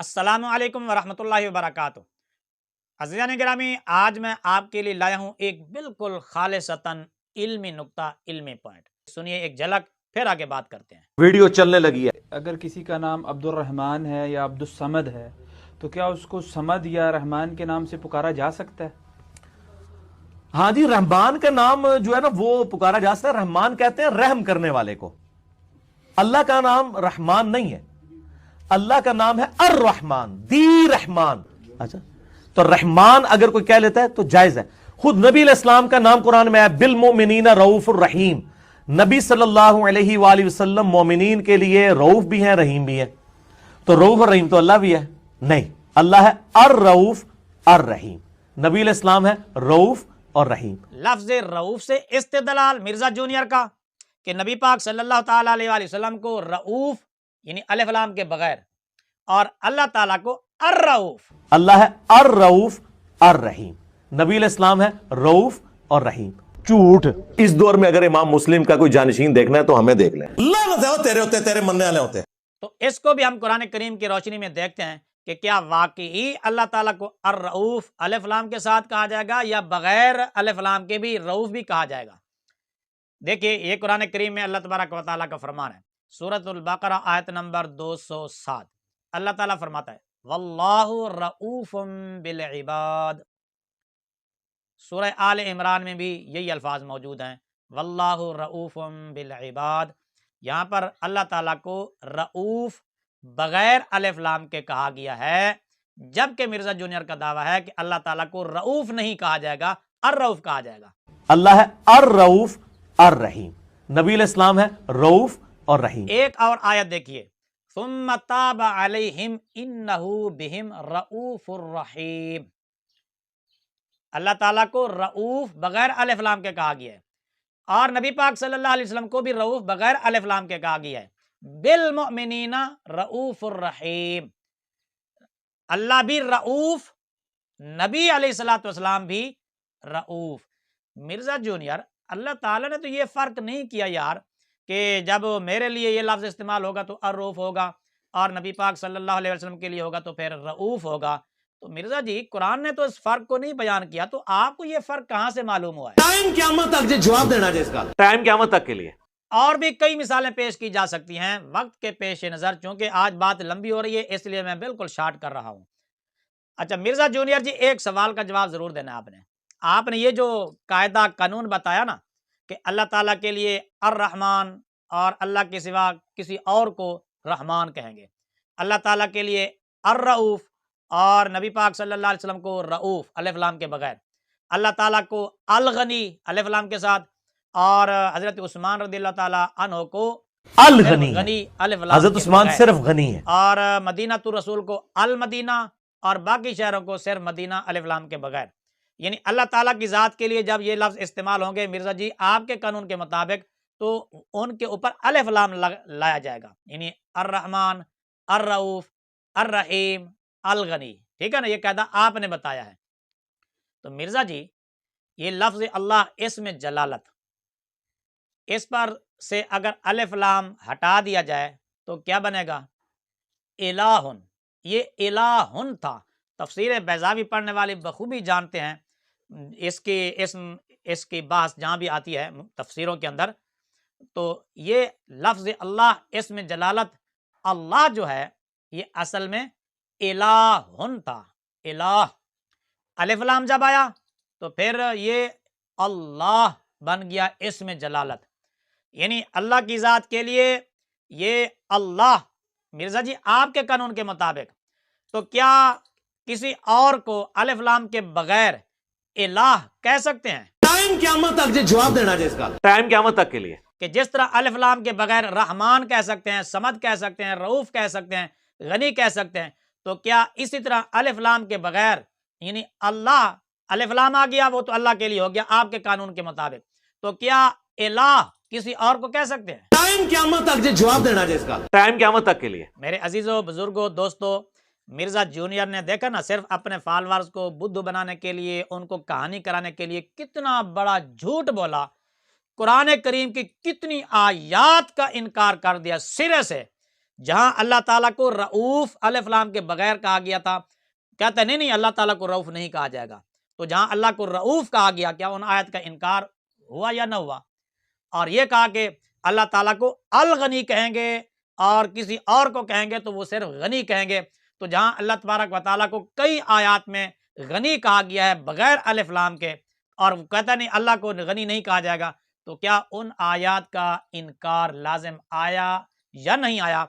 अस्सलामु अलैकुम वरहमतुल्लाहि वबरकातुह। अज़ीज़ान गिरामी, आज मैं आपके लिए लाया हूँ एक बिल्कुल खालिसतन इल्मी नुक्ता, इल्मी पॉइंट। सुनिए एक झलक, फिर आगे बात करते हैं। वीडियो चलने लगी है। अगर किसी का नाम अब्दुल रहमान है या अब्दुल समद है तो क्या उसको समद या रहमान के नाम से पुकारा जा सकता है? हाँ जी, रहमान का नाम जो है ना वो पुकारा जा सकता है। रहमान कहते हैं रहम करने वाले को। अल्लाह का नाम रहमान नहीं है, अल्लाह का नाम है अर रहमान, दी रहमान। अच्छा, तो रहमान अगर कोई कह लेता है तो जायज है। खुद नबी इस्लाम का नाम कुरान में है बिल मोमिनीना रऊफुर रहीम। नबी सल्लल्लाहु अलैहि वसल्लम मोमिनीन के लिए रऊफ भी है, रहीम भी है। तो रऊफ और रहीम तो अल्लाह भी है? नहीं, अल्लाह है अर रऊफ अर रहीम, नबी इस्लाम है रऊफ और रहीम। लफ्ज रऊफ से इस्तेदलाल मिर्जा जूनियर का कि नबी पाक सल्लल्लाहु ताला अलैहि वसल्लम को रऊफ यानी अलिफ लाम के बगैर और अल्लाह ताला को अर रऊफ। अल्लाह है अर रऊफ अर रहीम, नबी इस्लाम है रऊफ और रहीम। झूठ। इस दौर में अगर इमाम मुस्लिम का कोई जानशीन देखना है तो हमें देख लें। तेरे होते, तेरे मनने वाले होते। तो इसको भी हम कुरान करीम की रोशनी में देखते हैं कि क्या वाकई अल्लाह ताला को अर रऊफ अलिफ लाम के साथ कहा जाएगा या बगैर अलिफ लाम के भी रऊफ भी कहा जाएगा। देखिए, ये कुरान करीम में अल्लाह तबारक व तआला का फरमान है, सूरतुल बकरा आयत नंबर 207। अल्लाह ताला फरमाता है वल्लाहु रऊफुम बिल इबाद। सूरह आल इमरान में भी यही अल्फाज मौजूद हैं, वल्लाहु रऊफुम बिल इबाद। यहाँ पर अल्लाह ताला को रऊफ बगैर अलिफ लाम के कहा गया है, जबकि मिर्जा जूनियर का दावा है कि अल्लाह ताला को रऊफ नहीं कहा जाएगा, अर रऊफ कहा जाएगा। अल्लाह है अर रऊफ अर रहीम, नबी इस्लाम है रऊफ और रहीम। एक और आयत देखिए, सुम्मा ताबा अलैहिम इन्नहु बिहिम रऊफुर रहीम। अल्लाह ताला को रऊफ बगैर अलिफ लाम के कहा गया है और नबी पाक सल्लल्लाहु अलैहि वसल्लम को भी रऊफ बगैर अलिफ लाम के कहा गया है, बिल मुमिनीना रऊफुर रहीम। अल्लाह भी रऊफ, नबी अलैहिस्सलातु वस्सलाम भी रऊफ। मिर्जा जूनियर, अल्लाह ताला ने तो ये फर्क नहीं किया यार कि जब मेरे लिए ये लफ्ज इस्तेमाल होगा तो अर रऊफ होगा और नबी पाक सल्लल्लाहु अलैहि वसल्लम के लिए होगा तो फिर रऊफ होगा। तो मिर्जा जी, कुरान ने तो इस फर्क को नहीं बयान किया, तो आपको ये फर्क कहां से मालूम हुआ है? टाइम क़यामत तक जवाब देना है इसका, टाइम क़यामत तक के लिए। और भी कई मिसालें पेश की जा सकती हैं, वक्त के पेश नजर चूंकि आज बात लंबी हो रही है इसलिए मैं बिल्कुल शार्ट कर रहा हूं। अच्छा मिर्जा जूनियर जी, एक सवाल का जवाब जरूर देना। आपने ये जो कायदा कानून बताया ना कि अल्लाह ताला के लिए अर रहमान और अल्लाह के सिवा किसी और को रहमान कहेंगे, अल्लाह ताला के लिए अर रऊफ और नबी पाक सल्लल्लाहु अलैहि वसल्लम को रऊफ अलिफ लाम के बगैर, अल्लाह ताला को अल गनी अलिफ लाम के साथ और हजरत उस्मान रदियल्लाहु ताला अन्हु को अल गनी अलिफ लाम, हजरत उस्मान सिर्फ गनी है, और मदीना तु रसूल को अल मदीना और बाकी शहरों को सिर्फ मदीना अलिफ लाम के बगैर। यानी अल्लाह ताला की ज़ात के लिए जब ये लफ्ज़ इस्तेमाल होंगे मिर्ज़ा जी आपके कानून के मुताबिक, तो उनके ऊपर अलिफ लाम लाया जाएगा, यानी अर रहमान, अर रऊफ, अर रहीम, अल गनी। ठीक है ना, ये कायदा आपने बताया है। तो मिर्ज़ा जी, ये लफ्ज़ अल्लाह इसमें जलालत, इस पर से अगर अलिफ लाम हटा दिया जाए तो क्या बनेगा? इलाहुन। ये इलाहुन था। तफसीर बैज़ावी पढ़ने वाले बखूबी जानते हैं इसकी बात जहाँ भी आती है तफसीरों के अंदर, तो ये लफ्ज़ अल्लाह इसमें जलालत, अल्लाह जो है ये असल में इलाहुन था। इलाह, अलिफ लाम जब आया तो फिर ये अल्लाह बन गया इसमें जलालत, यानी अल्लाह की ज़ात के लिए ये अल्लाह। मिर्ज़ा जी, आपके कानून के मुताबिक तो क्या किसी और को अलिफ लाम के बगैर इलाह कह सकते हैं? टाइम क़यामत तक जवाब देना है इसका, टाइम क़यामत तक के लिए। कि जिस तरह अलिफ लाम के बगैर रहमान कह सकते हैं, समद कह सकते हैं, रऊफ कह सकते हैं, गनी कह सकते हैं, तो क्या इसी तरह अलिफ लाम के बगैर यानी अल्लाह, अलिफ लाम आ गया वो तो अल्लाह के लिए हो गया आपके कानून के मुताबिक, तो क्या इलाह किसी और को कह सकते हैं? टाइम क़यामत तक जवाब देना है इसका, टाइम क़यामत तक के लिए। मेरे अजीजों, बुजुर्गों, दोस्तों, मिर्जा जूनियर ने देखा ना, सिर्फ अपने फॉलोअर्स को बुद्धू बनाने के लिए, उनको कहानी कराने के लिए कितना बड़ा झूठ बोला, कुरान करीम की कितनी आयात का इनकार कर दिया सिरे से جہاں اللہ تعالیٰ کو رعوف الف لام کے بغیر کہا گیا تھا، کہتے نہیں نہیں اللہ تعالیٰ کو رعوف نہیں کہا جائے گا، تو جہاں اللہ کو رعوف کہا گیا کیا ان آیت کا انکار ہوا یا نہ ہوا؟ اور یہ کہا کہ اللہ تعالیٰ کو الغنی کہیں گے اور کسی اور کو کہیں گے تو وہ صرف غنی کہیں گے، تو جہاں اللہ تبارک و تعالیٰ کو کئی آیات میں غنی کہا گیا ہے بغیر الف لام کے، اور وہ کہتا نہیں اللہ کو غنی نہیں کہا جائے گا، تو کیا ان آیات کا انکار لازم آیا یا نہیں آیا؟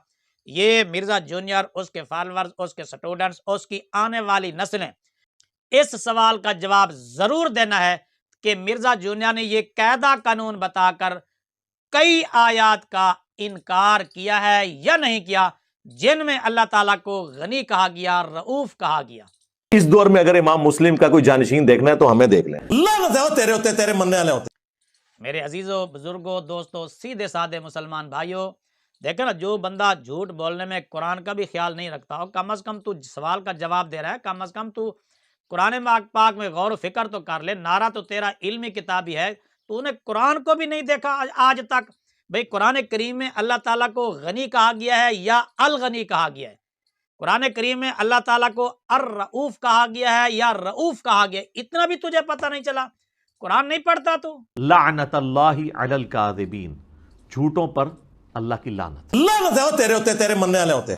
یہ مرزا جونیئر، اس کے فالورز، اس کے سٹوڈنٹس، اس کی آنے والی نسلیں اس سوال کا جواب ضرور دینا ہے کہ مرزا جونیئر نے یہ قاعدہ قانون بتا کر کئی آیات کا انکار کیا ہے یا نہیں کیا جن میں اللہ تعالیٰ کو غنی کہا گیا، رعوف کہا گیا۔ اس دور میں اگر امام مسلم کا کوئی جانشین دیکھنا ہے تو ہمیں دیکھ لیں، لعنت ہے تیرے ہوتے، تیرے مننے والے ہوتے۔ میرے عزیزوں، بزرگوں، دوستوں، سیدھے سادے مسلمان بھائیوں، دیکھیں نا، جو بندہ جھوٹ بولنے میں قرآن کا بھی خیال نہیں رکھتا ہو، کم از کم تو سوال کا جواب دے رہا ہے، کم از کم تو قرآن پاک میں غور و فکر تو کر لے۔ نعرہ تو تیرا علمی کتاب ہی ہے، تو نے قرآن کو بھی نہیں دیکھا آج تک۔ بھئی قرآن کریم میں اللہ تعالیٰ کو غنی کہا گیا ہے یا الغنی کہا گیا ہے؟ قرآن کریم میں اللہ تعالیٰ کو الرؤوف کہا گیا ہے یا رؤوف کہا گیا ہے؟ اتنا بھی تجھے پتہ نہیں چلا؟ قرآن نہیں پڑھتا تو؟ لعنت اللہ علی الکاذبین، جھوٹوں پر اللہ کی لعنت، لعنت ہے تیرے ہوتے، تیرے مننے والے ہوتے۔